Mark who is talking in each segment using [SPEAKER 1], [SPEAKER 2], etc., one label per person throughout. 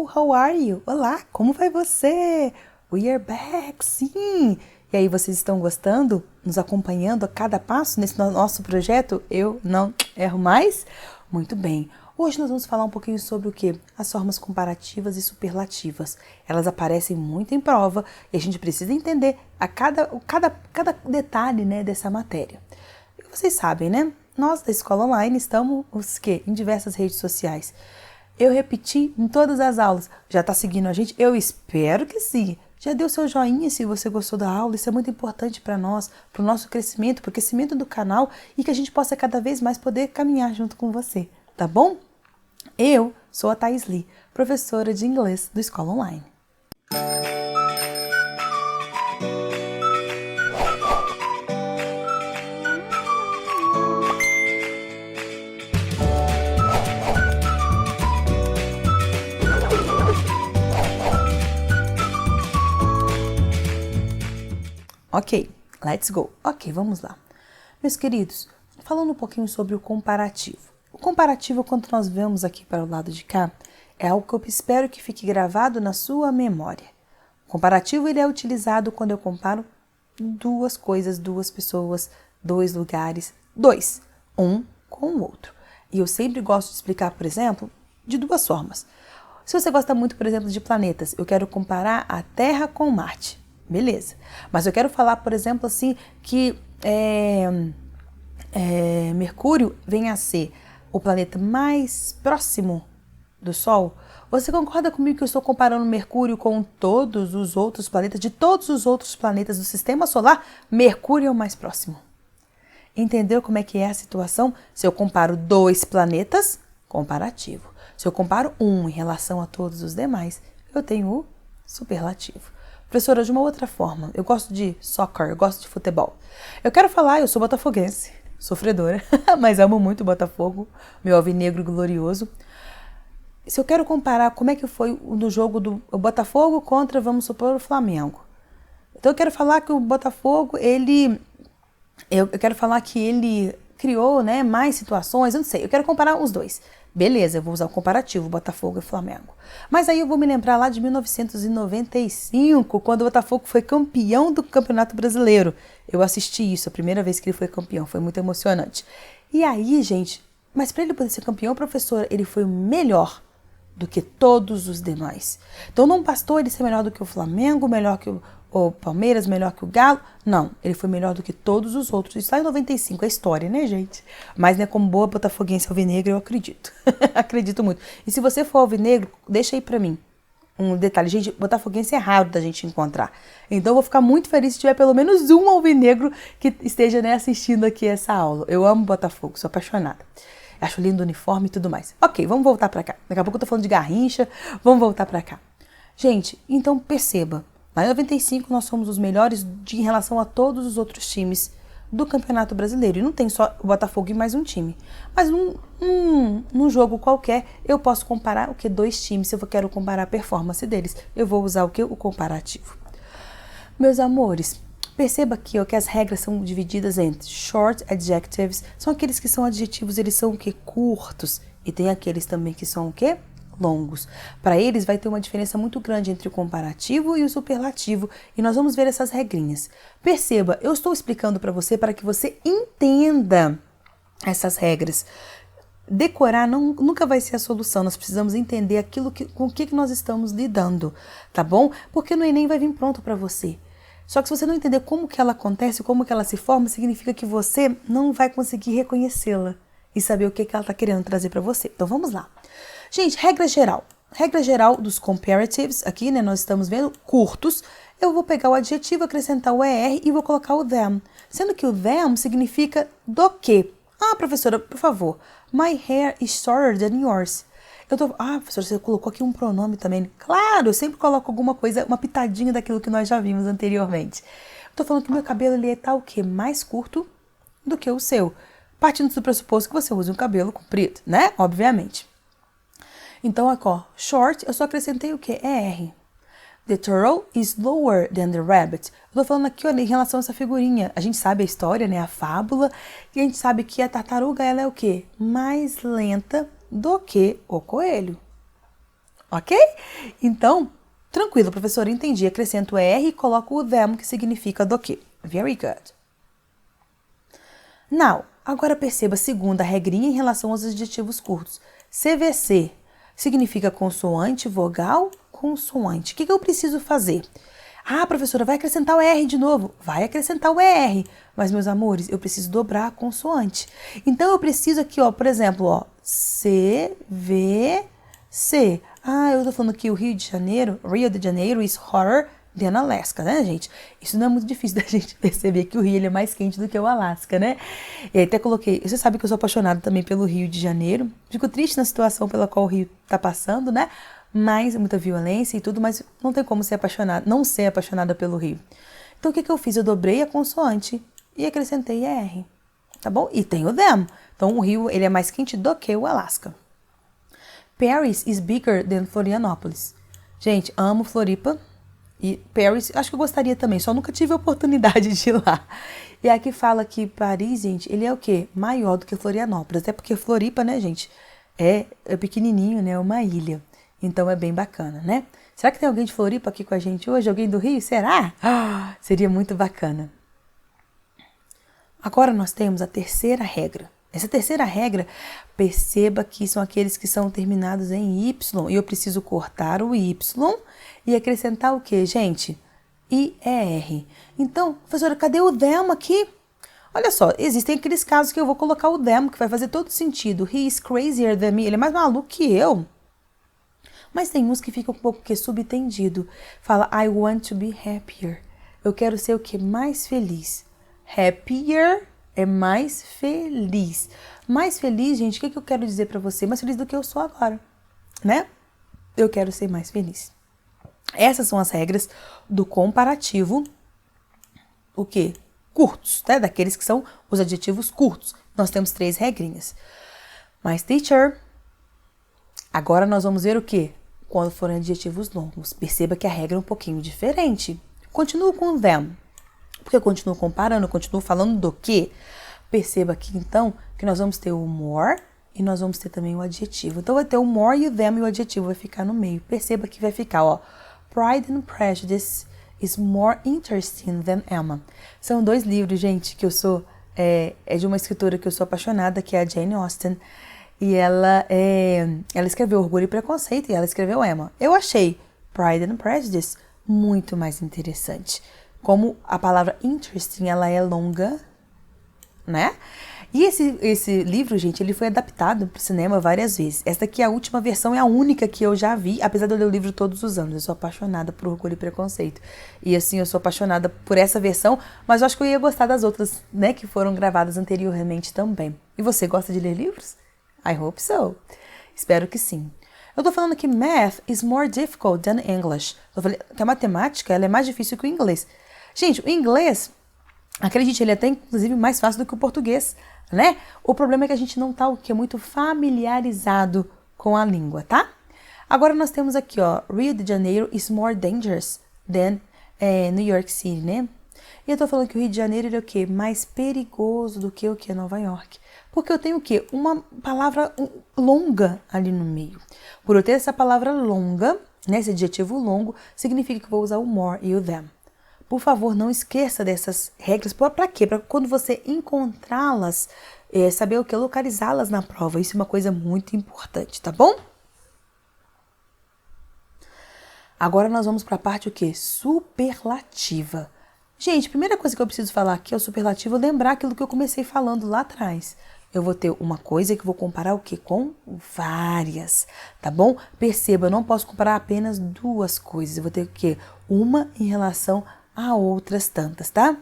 [SPEAKER 1] Hello, how are you? Olá, como vai você? We are back, sim! E aí, vocês estão gostando? Nos acompanhando a cada passo nesse nosso projeto? Eu não erro mais? Muito bem. Hoje nós vamos falar um pouquinho sobre o quê? As formas comparativas e superlativas. Elas aparecem muito em prova e a gente precisa entender cada detalhe, né, dessa matéria. E vocês sabem, né? Nós da Escola Online estamos em diversas redes sociais. Eu repeti em todas as aulas. Já está seguindo a gente? Eu espero que sim. Já deu seu joinha se você gostou da aula? Isso é muito importante para nós, para o nosso crescimento, para o crescimento do canal e que a gente possa cada vez mais poder caminhar junto com você, tá bom? Eu sou a Thaís Lee, professora de inglês do Escola Online. Ok, let's go. Ok, vamos lá. Meus queridos, falando um pouquinho sobre o comparativo. O comparativo, quando nós vemos aqui para o lado de cá, é algo que eu espero que fique gravado na sua memória. O comparativo ele é utilizado quando eu comparo duas coisas, duas pessoas, dois lugares, um com o outro. E eu sempre gosto de explicar, por exemplo, de duas formas. Se você gosta muito, por exemplo, de planetas, eu quero comparar a Terra com Marte. Beleza. Mas eu quero falar, por exemplo, assim, que Mercúrio vem a ser o planeta mais próximo do Sol. Você concorda comigo que eu estou comparando Mercúrio com todos os outros planetas? De todos os outros planetas do Sistema Solar, Mercúrio é o mais próximo. Entendeu como é que é a situação? Se eu comparo dois planetas, comparativo. Se eu comparo um em relação a todos os demais, eu tenho o superlativo. Professora, de uma outra forma, eu gosto de soccer, eu gosto de futebol. Eu quero falar, eu sou botafoguense, sofredora, mas amo muito o Botafogo, meu alvinegro glorioso. Se eu quero comparar como é que foi no jogo do Botafogo contra, vamos supor, o Flamengo. Então eu quero falar que o Botafogo, eu quero falar que ele criou, né, mais situações, eu não sei, eu quero comparar os dois. Beleza, eu vou usar o comparativo, Botafogo e Flamengo. Mas aí eu vou me lembrar lá de 1995, quando o Botafogo foi campeão do Campeonato Brasileiro. Eu assisti isso, a primeira vez que ele foi campeão, foi muito emocionante. E aí, gente, mas para ele poder ser campeão, professora, ele foi o melhor do que todos os demais. Então não bastou ele ser melhor do que o Flamengo, melhor que o Palmeiras, melhor que o Galo. Não, ele foi melhor do que todos os outros. Isso lá em 95, é história, né, gente? Mas, né, como boa botafoguense alvinegra, eu acredito. Acredito muito. E se você for alvinegro, deixa aí pra mim um detalhe. Gente, botafoguense é raro da gente encontrar. Então eu vou ficar muito feliz se tiver pelo menos um alvinegro que esteja, né, assistindo aqui essa aula. Eu amo Botafogo, sou apaixonada. Acho lindo o uniforme e tudo mais. Ok, vamos voltar pra cá. Daqui a pouco eu tô falando de Garrincha, vamos voltar pra cá. Gente, então perceba. Lá em 95 nós somos os melhores em relação a todos os outros times do Campeonato Brasileiro. E não tem só o Botafogo e mais um time. Mas num jogo qualquer, eu posso comparar o que? Dois times. Se eu quero comparar a performance deles, eu vou usar o que? O comparativo. Meus amores, perceba aqui ó, que as regras são divididas entre short adjectives. São aqueles que são adjetivos, eles são o que? Curtos. E tem aqueles também que são o quê? Longos. Para eles vai ter uma diferença muito grande entre o comparativo e o superlativo e nós vamos ver essas regrinhas. Perceba, eu estou explicando para você para que você entenda essas regras. Decorar nunca vai ser a solução, nós precisamos entender com o que nós estamos lidando, tá bom? Porque no Enem vai vir pronto para você. Só que se você não entender como que ela acontece, como que ela se forma, significa que você não vai conseguir reconhecê-la e saber o que ela está querendo trazer para você. Então vamos lá. Gente, regra geral. Regra geral dos comparatives, aqui, né, nós estamos vendo curtos. Eu vou pegar o adjetivo, acrescentar o ER e vou colocar o them. Sendo que o them significa do quê? Ah, professora, por favor. My hair is shorter than yours. Professora, você colocou aqui um pronome também. Claro, eu sempre coloco alguma coisa, uma pitadinha daquilo que nós já vimos anteriormente. Eu tô falando que meu cabelo, ele tá o quê? Mais curto do que o seu. Partindo do pressuposto que você usa um cabelo comprido, né? Obviamente. Então, aqui, ó, short, eu só acrescentei o quê? ER. The turtle is lower than the rabbit. Eu tô falando aqui, ó, em relação a essa figurinha. A gente sabe a história, né? A fábula. E a gente sabe que a tartaruga, ela é o quê? Mais lenta do que o coelho. ok? Então, tranquilo, professor, entendi. Acrescento R e coloco o them, que significa do que. Very good. Now, agora perceba a segunda regrinha em relação aos adjetivos curtos. CVC significa consoante, vogal, consoante. O que eu preciso fazer? Ah, professora, vai acrescentar o R de novo. Vai acrescentar o ER. Mas, meus amores, eu preciso dobrar a consoante. Então, eu preciso aqui, ó, por exemplo, ó, CVC. Ah, eu tô falando que o Rio de Janeiro is hotter than Alaska, né, gente? Isso não é muito difícil da gente perceber que o Rio ele é mais quente do que o Alasca, né? E aí até coloquei, você sabe que eu sou apaixonada também pelo Rio de Janeiro. Fico triste na situação pela qual o Rio tá passando, né? Mas muita violência e tudo, mas não tem como não ser apaixonada pelo Rio. Então o que eu fiz? Eu dobrei a consoante e acrescentei R, tá bom? E tem o them. Então o Rio ele é mais quente do que o Alasca. Paris is bigger than Florianópolis. Gente, amo Floripa e Paris, acho que eu gostaria também, só nunca tive a oportunidade de ir lá. E aqui fala que Paris, gente, ele é o quê? Maior do que Florianópolis, até porque Floripa, né, gente, é pequenininho, né, é uma ilha. Então é bem bacana, né? Será que tem alguém de Floripa aqui com a gente hoje? Alguém do Rio? Será? Seria muito bacana. Agora nós temos a terceira regra. Essa terceira regra, perceba que são aqueles que são terminados em Y. E eu preciso cortar o Y e acrescentar o quê, gente? IER. Então, professora, cadê o them aqui? Olha só, existem aqueles casos que eu vou colocar o them, que vai fazer todo sentido. He is crazier than me. Ele é mais maluco que eu. Mas tem uns que ficam um pouco subtendido. Fala, I want to be happier. Eu quero ser o que? Mais feliz. Happier é mais feliz. Mais feliz, gente, o que eu quero dizer pra você? Mais feliz do que eu sou agora, né? Eu quero ser mais feliz. Essas são as regras do comparativo, o quê? Curtos, né? Daqueles que são os adjetivos curtos. Nós temos 3 regrinhas. Mas, teacher, agora nós vamos ver o quê? Quando forem adjetivos longos. Perceba que a regra é um pouquinho diferente. Continuo com them. Porque eu continuo comparando, eu continuo falando do quê? Perceba aqui, então, que nós vamos ter o more e nós vamos ter também o adjetivo. Então, vai ter o more e o them e o adjetivo vai ficar no meio. Perceba que vai ficar, ó. Pride and Prejudice is more interesting than Emma. São 2 livros, gente, que eu sou... É de uma escritora que eu sou apaixonada, que é a Jane Austen. E ela escreveu Orgulho e Preconceito e ela escreveu Emma. Eu achei Pride and Prejudice muito mais interessante. Como a palavra interesting, ela é longa, né? E esse livro, gente, ele foi adaptado para o cinema várias vezes. Essa aqui é a última versão, é a única que eu já vi, apesar de eu ler o livro todos os anos. Eu sou apaixonada por Orgulho e Preconceito. E assim, eu sou apaixonada por essa versão, mas eu acho que eu ia gostar das outras, né, que foram gravadas anteriormente também. E você gosta de ler livros? I hope so. Espero que sim. Eu tô falando que math is more difficult than English. Eu falei que a matemática ela é mais difícil que o inglês. Gente, o inglês, acredite, ele é até inclusive mais fácil do que o português, né? O problema é que a gente não tá o que é muito familiarizado com a língua, tá? Agora nós temos aqui, ó, Rio de Janeiro is more dangerous than New York City, né? E eu tô falando que o Rio de Janeiro ele é o quê? Mais perigoso do que o que? Nova York. Porque eu tenho o quê? Uma palavra longa ali no meio. Por eu ter essa palavra longa, né, esse adjetivo longo, significa que eu vou usar o more e o them. Por favor, não esqueça dessas regras. Para quê? Para quando você encontrá-las, saber o que? Localizá-las na prova. Isso é uma coisa muito importante, tá bom? Agora nós vamos para a parte o quê? Superlativa. Gente, a primeira coisa que eu preciso falar aqui é o superlativo, lembrar aquilo que eu comecei falando lá atrás. Eu vou ter uma coisa que vou comparar o quê? Com várias, tá bom? Perceba, eu não posso comparar apenas 2 coisas. Eu vou ter o quê? Uma em relação a outras tantas, tá?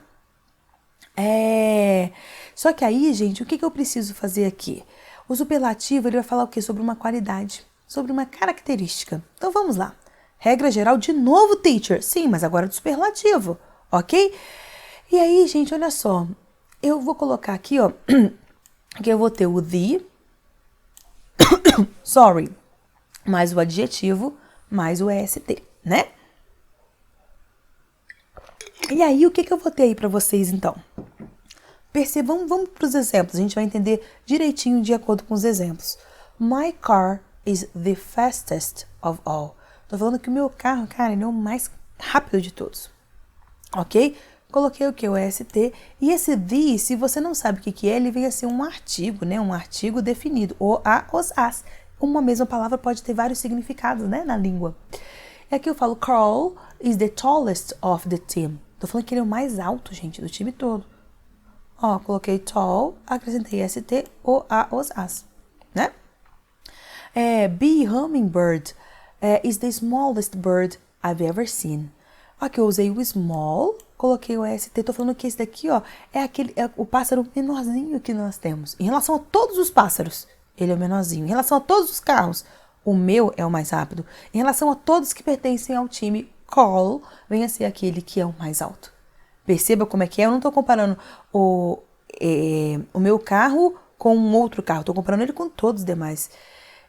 [SPEAKER 1] Só que aí, gente, o que eu preciso fazer aqui? O superlativo, ele vai falar o quê? Sobre uma qualidade, sobre uma característica. Então, vamos lá. Regra geral, de novo, teacher. Sim, mas agora do superlativo, ok? E aí, gente, olha só. Eu vou colocar aqui, ó, que eu vou ter o the, sorry, mais o adjetivo, mais o est, né? E aí, o que eu vou ter aí pra vocês, então? Percebam, vamos pros exemplos, a gente vai entender direitinho de acordo com os exemplos. My car is the fastest of all. Tô falando que o meu carro, cara, ele é o mais rápido de todos. Ok? Coloquei o que? O EST. E esse the, se você não sabe o que é, ele vem a ser um artigo, né? Um artigo definido. O, a, os, as. Uma mesma palavra pode ter vários significados, né? Na língua. E aqui eu falo, Carl is the tallest of the team. Tô falando que ele é o mais alto, gente, do time todo. Ó, coloquei tall, acrescentei ST, o, a, os, as. Né? Bee hummingbird is the smallest bird I've ever seen. Aqui eu usei o small, coloquei o ST, tô falando que esse daqui, ó, é o pássaro menorzinho que nós temos. Em relação a todos os pássaros, ele é o menorzinho. Em relação a todos os carros, o meu é o mais rápido. Em relação a todos que pertencem ao time, Carl vem a ser aquele que é o mais alto. Perceba como é que é. Eu não tô comparando o meu carro com um outro carro. Tô comparando ele com todos os demais.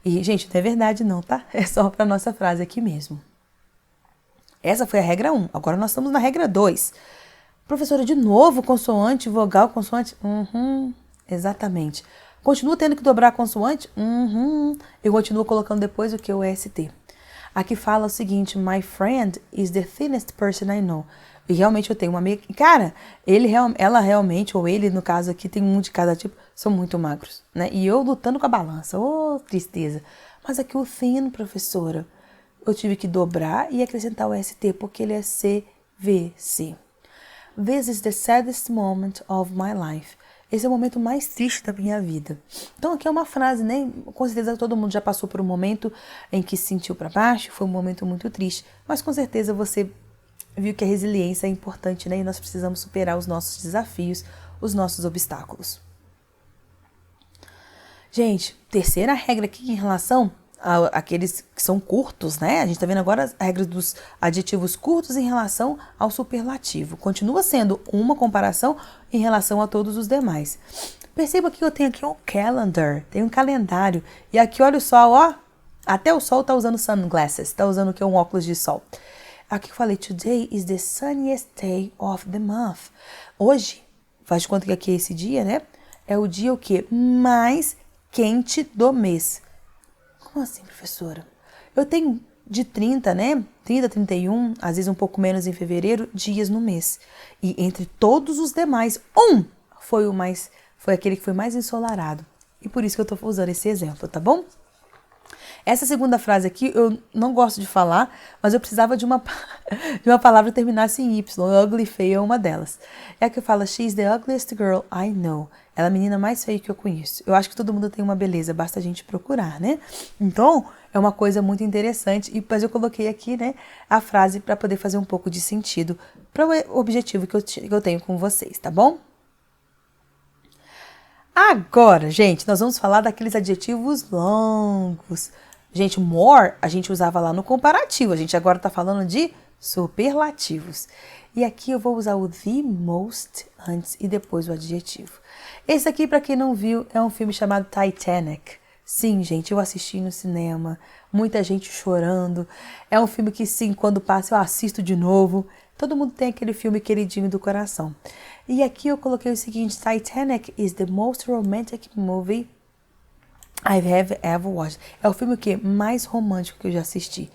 [SPEAKER 1] E, gente, não é verdade não, tá? É só pra nossa frase aqui mesmo. Essa foi a regra 1. Agora nós estamos na regra 2. Professora, de novo, consoante, vogal, consoante? Exatamente. Continuo tendo que dobrar a consoante? Eu continuo colocando depois o que? O EST. Aqui fala o seguinte, my friend is the thinnest person I know. E realmente eu tenho uma amiga... Cara, ela realmente, ou ele, no caso aqui, tem um de cada tipo, são muito magros, né? E eu lutando com a balança. Ô, tristeza. Mas aqui o thin, professora, eu tive que dobrar e acrescentar o ST, porque ele é CVC. This is the saddest moment of my life. Esse é o momento mais triste da minha vida. Então aqui é uma frase, né? Com certeza todo mundo já passou por um momento em que se sentiu para baixo, foi um momento muito triste. Mas com certeza você viu que a resiliência é importante, né? E nós precisamos superar os nossos desafios, os nossos obstáculos. Gente, terceira regra aqui em relação aqueles que são curtos, né? A gente tá vendo agora as regras dos adjetivos curtos em relação ao superlativo. Continua sendo uma comparação em relação a todos os demais. Perceba que eu tenho aqui um calendar, tem um calendário. E aqui, olha o sol, ó. Até o sol tá usando sunglasses, tá usando o que? Um óculos de sol. Aqui eu falei, today is the sunniest day of the month. Hoje, faz de conta que aqui é esse dia, né? É o dia o quê? Mais quente do mês. Como assim, professora? Eu tenho de 30, né? 30, 31, às vezes um pouco menos em fevereiro, dias no mês. E entre todos os demais, foi aquele que foi mais ensolarado. E por isso que eu tô usando esse exemplo, tá bom? Essa segunda frase aqui eu não gosto de falar, mas eu precisava de uma palavra que terminasse em Y. Ugly, feia é uma delas. É a que fala, she's the ugliest girl I know. Ela é a menina mais feia que eu conheço. Eu acho que todo mundo tem uma beleza, basta a gente procurar, né? Então, é uma coisa muito interessante. Mas eu coloquei aqui, né, a frase para poder fazer um pouco de sentido para o objetivo que eu tenho com vocês, tá bom? Agora, gente, nós vamos falar daqueles adjetivos longos. Gente, more a gente usava lá no comparativo. A gente agora tá falando de superlativos. E aqui eu vou usar o the most antes e depois o adjetivo. Esse aqui, para quem não viu, é um filme chamado Titanic. Sim, gente, eu assisti no cinema. Muita gente chorando. É um filme que, sim, quando passa eu assisto de novo. Todo mundo tem aquele filme queridinho do coração. E aqui eu coloquei o seguinte, Titanic is the most romantic movie I've ever watched. É o filme que mais romântico que eu já assisti.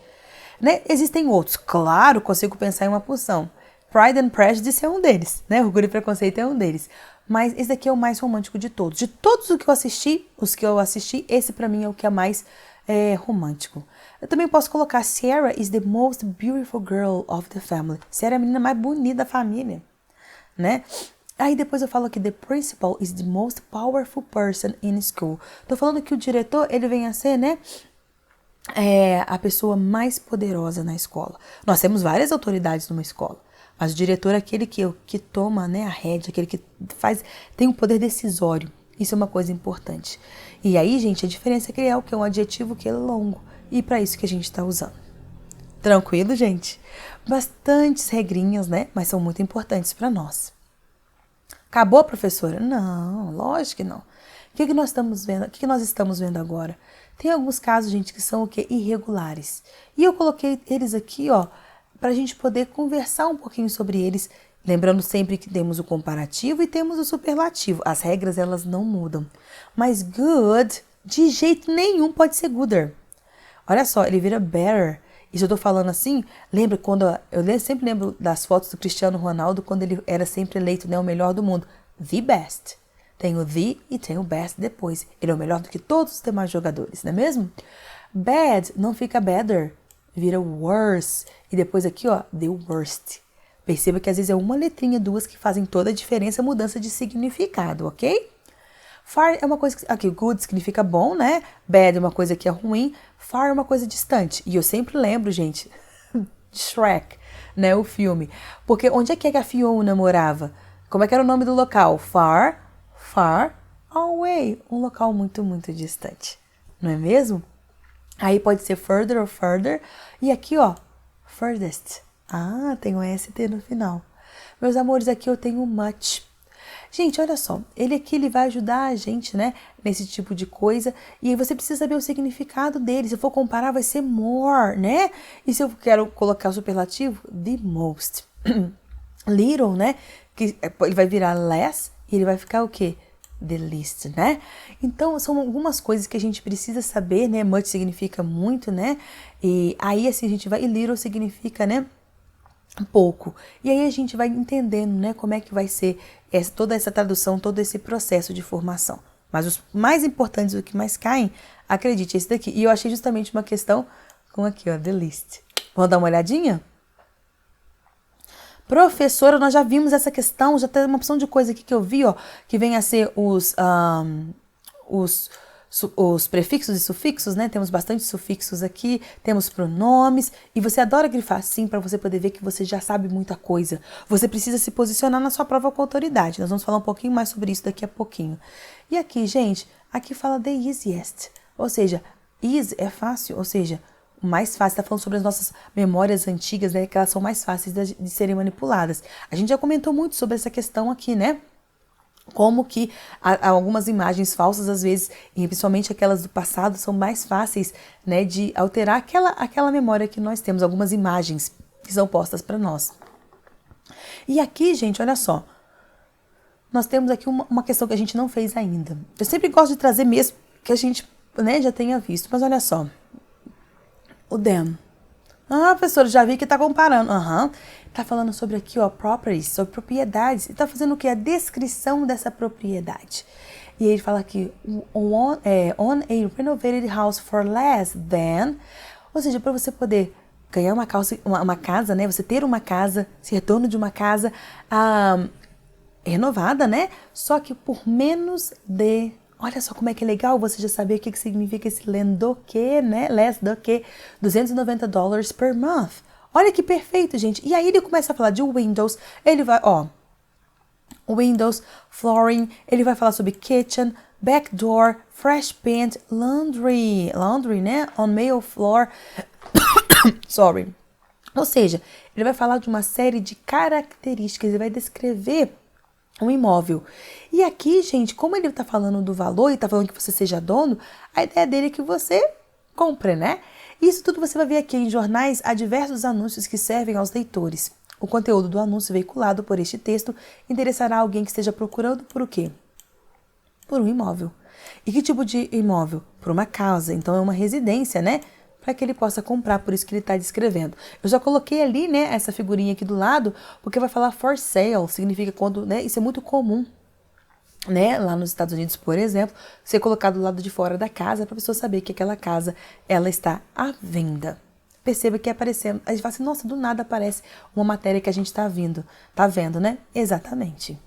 [SPEAKER 1] Né? Existem outros, claro, consigo pensar em uma porção. Pride and Prejudice é um deles, né? Orgulho e Preconceito é um deles. Mas esse daqui é o mais romântico de todos. De todos os que eu assisti, esse pra mim é o que é mais romântico. Eu também posso colocar Sarah is the most beautiful girl of the family. Sarah é a menina mais bonita da família, né? Aí depois eu falo aqui, the principal is the most powerful person in school. Tô falando que o diretor, ele vem a ser, né, a pessoa mais poderosa na escola. Nós temos várias autoridades numa escola, mas o diretor é aquele que toma, né, a rédea, aquele que tem um poder decisório. Isso é uma coisa importante. E aí, gente, a diferença é que é um adjetivo que é longo. E para isso que a gente está usando. Tranquilo, gente? Bastantes regrinhas, né? Mas são muito importantes para nós. Acabou, professora? Não, lógico que não. O que nós estamos vendo? O que nós estamos vendo agora? Tem alguns casos, gente, que são o quê? Irregulares. E eu coloquei eles aqui, ó, para a gente poder conversar um pouquinho sobre eles. Lembrando sempre que temos o comparativo e temos o superlativo. As regras, elas não mudam. Mas good, de jeito nenhum, pode ser gooder. Olha só, ele vira better. Isso eu tô falando assim, lembra quando, sempre lembro das fotos do Cristiano Ronaldo, quando ele era sempre eleito, né, o melhor do mundo. The best. Tem o the e tem o best depois. Ele é o melhor do que todos os demais jogadores, não é mesmo? Bad não fica better, vira worse. E depois aqui, ó, the worst. Perceba que às vezes é uma letrinha, duas que fazem toda a diferença, mudança de significado, ok? Far é uma coisa que... Aqui, good significa bom, né? Bad é uma coisa que é ruim. Far é uma coisa distante. E eu sempre lembro, gente, de Shrek, né? O filme. Porque onde é que a Fiona morava? Como é que era o nome do local? Far away. Um local muito, muito distante. Não é mesmo? Aí pode ser further ou further. E aqui, ó, furthest. Ah, tem um ST no final. Meus amores, aqui eu tenho much. Gente, olha só, ele vai ajudar a gente, né, nesse tipo de coisa, e aí você precisa saber o significado dele. Se eu for comparar, vai ser more, né? E se eu quero colocar o superlativo, the most. Little, né, que ele vai virar less, e ele vai ficar o quê? The least, né? Então, são algumas coisas que a gente precisa saber, né? Much significa muito, né? E aí, assim, a gente vai... E little significa, né? Pouco. E aí a gente vai entendendo, né, como é que vai ser toda essa tradução, todo esse processo de formação. Mas os mais importantes, o que mais caem, acredite, é esse daqui. E eu achei justamente uma questão com aqui, ó, the list. Vamos dar uma olhadinha? Professora, nós já vimos essa questão, já tem uma opção de coisa aqui que eu vi, ó, que vem a ser os prefixos e sufixos, né? Temos bastante sufixos aqui, temos pronomes, e você adora grifar sim para você poder ver que você já sabe muita coisa. Você precisa se posicionar na sua prova com autoridade. Nós vamos falar um pouquinho mais sobre isso daqui a pouquinho. E aqui, gente, aqui fala the easiest, ou seja, easy é fácil, ou seja, o mais fácil, está falando sobre as nossas memórias antigas, né? Que elas são mais fáceis de serem manipuladas. A gente já comentou muito sobre essa questão aqui, né? Como que algumas imagens falsas, às vezes, e principalmente aquelas do passado, são mais fáceis, né, de alterar aquela memória que nós temos, algumas imagens que são postas para nós. E aqui, gente, olha só, nós temos aqui uma questão que a gente não fez ainda. Eu sempre gosto de trazer mesmo que a gente, né, já tenha visto, mas olha só, o them. Ah, professor, já vi que tá comparando. Tá falando sobre aqui, ó, properties, sobre propriedades. E tá fazendo o quê? A descrição dessa propriedade. E aí ele fala aqui, on a renovated house for less than, ou seja, para você poder ganhar uma casa, né? Você ter uma casa, ser dono de uma casa renovada, né? Só que por menos de... Olha só como é que é legal você já saber o que significa esse do que, né? Less do que $290 per month. Olha que perfeito, gente. E aí ele começa a falar de windows, ele vai, ó, windows, flooring, ele vai falar sobre kitchen, back door, fresh paint, laundry, né? On male floor, sorry. Ou seja, ele vai falar de uma série de características, ele vai descrever um imóvel. E aqui, gente, como ele tá falando do valor e tá falando que você seja dono, a ideia dele é que você compre, né? Isso tudo você vai ver aqui em jornais, há diversos anúncios que servem aos leitores. O conteúdo do anúncio veiculado por este texto interessará alguém que esteja procurando por o quê? Por um imóvel. E que tipo de imóvel? Por uma casa, então é uma residência, né? Para que ele possa comprar, por isso que ele está descrevendo. Eu já coloquei ali, né, essa figurinha aqui do lado, porque vai falar for sale, significa quando, né, isso é muito comum, né, lá nos Estados Unidos, por exemplo, ser colocado do lado de fora da casa para a pessoa saber que aquela casa, ela está à venda. Perceba que aparecendo, a gente fala assim, nossa, do nada aparece uma matéria que a gente tá vendo, né? Exatamente.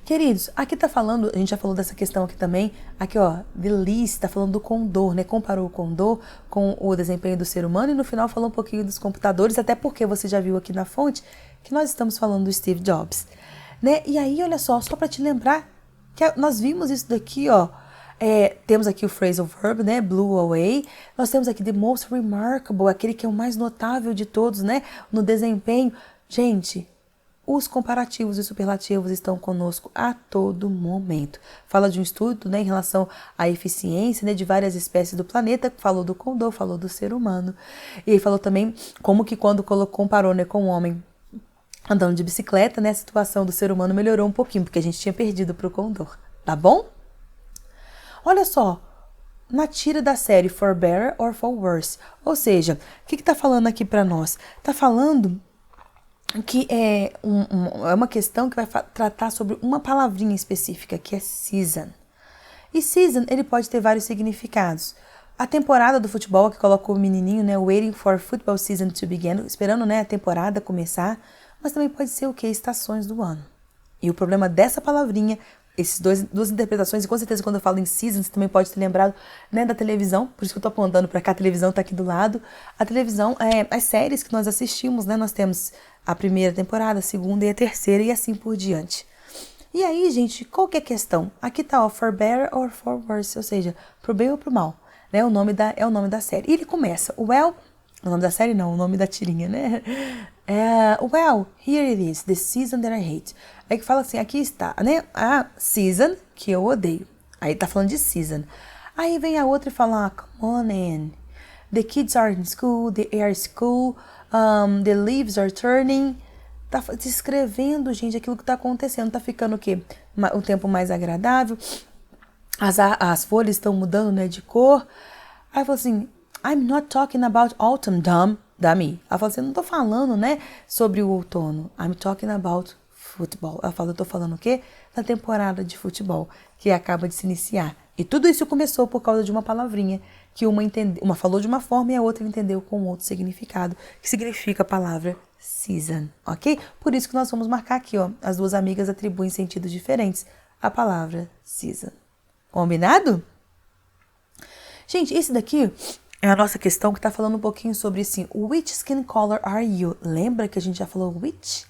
[SPEAKER 1] Queridos, aqui tá falando, a gente já falou dessa questão aqui também, aqui ó, the least, tá falando do condor, né? Comparou o condor com o desempenho do ser humano e no final falou um pouquinho dos computadores, até porque você já viu aqui na fonte que nós estamos falando do Steve Jobs, né? E aí, olha só para te lembrar que nós vimos isso daqui, ó, temos aqui o phrasal verb, né? Blew away. Nós temos aqui the most remarkable, aquele que é o mais notável de todos, né? No desempenho. Gente, os comparativos e superlativos estão conosco a todo momento. Fala de um estudo, né, em relação à eficiência, né, de várias espécies do planeta. Falou do condor, falou do ser humano. E aí falou também como que quando comparou, né, com o homem andando de bicicleta, né, a situação do ser humano melhorou um pouquinho, porque a gente tinha perdido para o condor. Tá bom? Olha só. na tira da série For Better or For Worse. Ou seja, o que está falando aqui para nós? Está falando que é uma questão que vai tratar sobre uma palavrinha específica, que é season. E season, ele pode ter vários significados. A temporada do futebol, que coloca o menininho, né, waiting for football season to begin, esperando, né, a temporada começar, mas também pode ser o quê? Estações do ano. E o problema dessa palavrinha, essas duas interpretações, e com certeza quando eu falo em season, você também pode ter lembrado, né, da televisão, por isso que eu tô apontando para cá, a televisão tá aqui do lado. A televisão, as séries que nós assistimos, né, nós temos a primeira temporada, a segunda e a terceira, e assim por diante. E aí, gente, qual que é a questão? Aqui tá, ó, for better or for worse, ou seja, pro bem ou pro mal, né? É o nome da série. E ele começa, well, o nome da série não, o nome da tirinha, né? Well, here it is, the season that I hate. Aí que fala assim, aqui está, né? A season que eu odeio. Aí tá falando de season. Aí vem a outra e fala, come on in. The kids are in school, they are at school, the leaves are turning. Tá descrevendo, gente, aquilo que tá acontecendo. Tá ficando o quê? Um tempo mais agradável. As folhas estão mudando, né, de cor. Aí falou assim, I'm not talking about autumn, dummy. Ela falou assim, eu não tô falando, né, sobre o outono. I'm talking about football. Ela falou, eu tô falando o quê? Da temporada de futebol, que acaba de se iniciar. E tudo isso começou por causa de uma palavrinha, que uma falou de uma forma e a outra entendeu com outro significado, que significa a palavra season, ok? Por isso que nós vamos marcar aqui, ó, as duas amigas atribuem sentidos diferentes à palavra season. Combinado? Gente, esse daqui é a nossa questão que tá falando um pouquinho sobre, assim, which skin color are you? Lembra que a gente já falou which?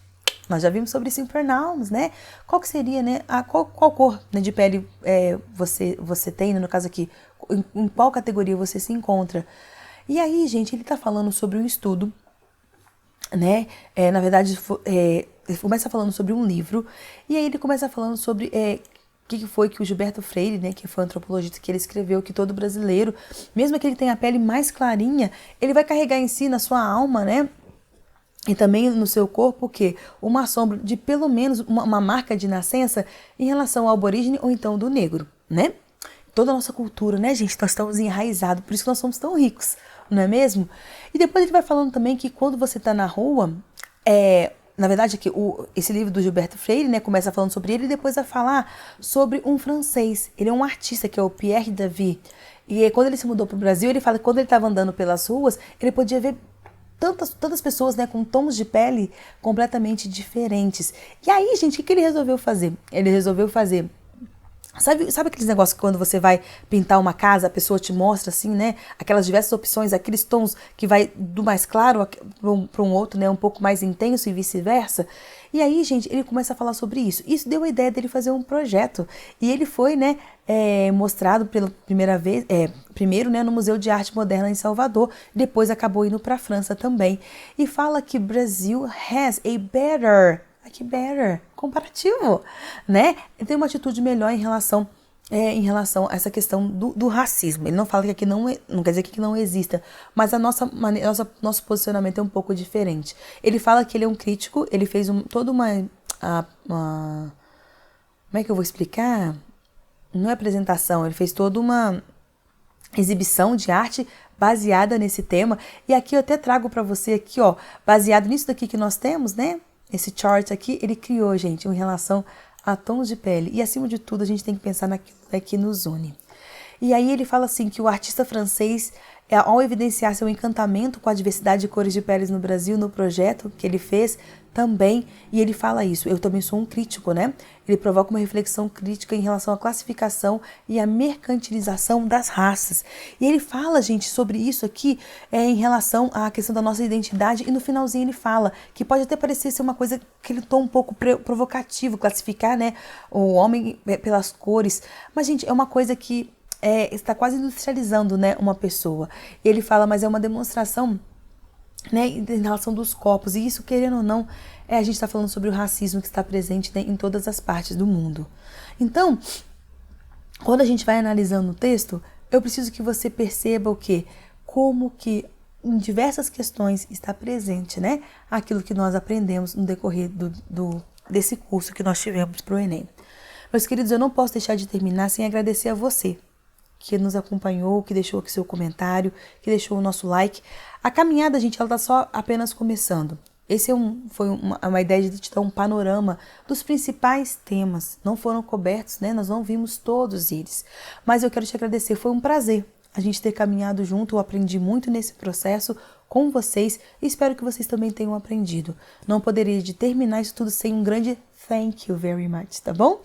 [SPEAKER 1] Nós já vimos sobre simple nouns, né? Qual que seria, né? Qual cor, né, de pele você tem, né, no caso aqui, em qual categoria você se encontra? E aí, gente, ele tá falando sobre um estudo, né? Na verdade, ele começa falando sobre um livro, e aí ele começa falando sobre o que foi que o Gilberto Freire, né, que foi um antropologista, que ele escreveu que todo brasileiro, mesmo que ele tenha a pele mais clarinha, ele vai carregar em si, na sua alma, né, e também no seu corpo, o quê? Uma sombra de pelo menos uma marca de nascença em relação ao aborígene ou então do negro, né? Toda a nossa cultura, né, gente? Nós estamos enraizados, por isso que nós somos tão ricos, não é mesmo? E depois ele vai falando também que quando você está na rua, na verdade, aqui, esse livro do Gilberto Freire, né, começa falando sobre ele e depois vai falar sobre um francês. Ele é um artista, que é o Pierre David. E aí, quando ele se mudou para o Brasil, ele fala que quando ele estava andando pelas ruas, ele podia ver tantas pessoas, né, com tons de pele completamente diferentes. E aí, gente, o que ele resolveu fazer? Ele resolveu fazer... Sabe aqueles negócios que quando você vai pintar uma casa, a pessoa te mostra assim, né? Aquelas diversas opções, aqueles tons que vai do mais claro para um outro, né? Um pouco mais intenso e vice-versa. E aí, gente, ele começa a falar sobre isso. Isso deu a ideia dele fazer um projeto. E ele foi, né, mostrado pela primeira vez, primeiro, né, no Museu de Arte Moderna em Salvador. Depois acabou indo para a França também. E fala que Brazil has a better comparativo, né? Ele tem uma atitude melhor em relação a essa questão do racismo. Ele não fala que aqui não quer dizer que aqui não exista, mas nosso posicionamento é um pouco diferente. Ele fala que ele é um crítico, ele fez toda uma como é que eu vou explicar? Não é apresentação, ele fez toda uma exibição de arte baseada nesse tema, e aqui eu até trago para você aqui, ó, baseado nisso daqui que nós temos, né? Esse chart aqui, ele criou, gente, em relação a tons de pele. E, acima de tudo, a gente tem que pensar naquilo que nos une. E aí ele fala assim, que o artista francês, ao evidenciar seu encantamento com a diversidade de cores de peles no Brasil, no projeto que ele fez também, e ele fala isso, eu também sou um crítico, né? Ele provoca uma reflexão crítica em relação à classificação e à mercantilização das raças. E ele fala, gente, sobre isso aqui em relação à questão da nossa identidade, e no finalzinho ele fala que pode até parecer ser uma coisa que ele tom um pouco provocativo, classificar, né, o homem pelas cores, mas, gente, é uma coisa que está quase industrializando, né, uma pessoa. E ele fala, mas é uma demonstração, né, em relação dos corpos, e isso, querendo ou não, a gente está falando sobre o racismo que está presente, né, em todas as partes do mundo. Então, quando a gente vai analisando o texto, eu preciso que você perceba o quê? Como que em diversas questões está presente, né, aquilo que nós aprendemos no decorrer desse curso que nós tivemos para o Enem. Meus queridos, eu não posso deixar de terminar sem agradecer a você, que nos acompanhou, que deixou aqui seu comentário, que deixou o nosso like. A caminhada, gente, ela tá só apenas começando. Esse foi uma ideia de te dar um panorama dos principais temas. Não foram cobertos, né? Nós não vimos todos eles. Mas eu quero te agradecer, foi um prazer a gente ter caminhado junto. Eu aprendi muito nesse processo com vocês e espero que vocês também tenham aprendido. Não poderia terminar isso tudo sem um grande thank you very much, tá bom?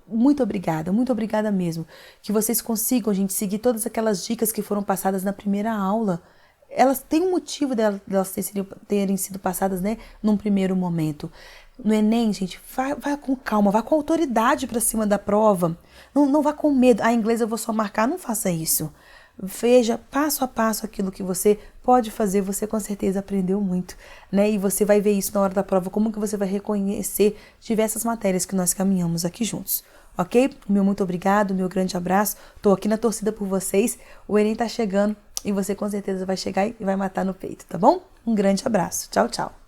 [SPEAKER 1] Muito obrigada mesmo. Que vocês consigam, gente, seguir todas aquelas dicas que foram passadas na primeira aula. Elas têm um motivo delas terem sido passadas, né, num primeiro momento. No Enem, gente, vai com calma, vá com autoridade para cima da prova. Não vá com medo. Ah, em inglês eu vou só marcar, não faça isso. Veja passo a passo aquilo que você pode fazer, você com certeza aprendeu muito, né? E você vai ver isso na hora da prova, como que você vai reconhecer diversas matérias que nós caminhamos aqui juntos. Ok? Meu muito obrigado, meu grande abraço. Tô aqui na torcida por vocês. O Enem tá chegando e você com certeza vai chegar e vai matar no peito, tá bom? Um grande abraço. Tchau, tchau.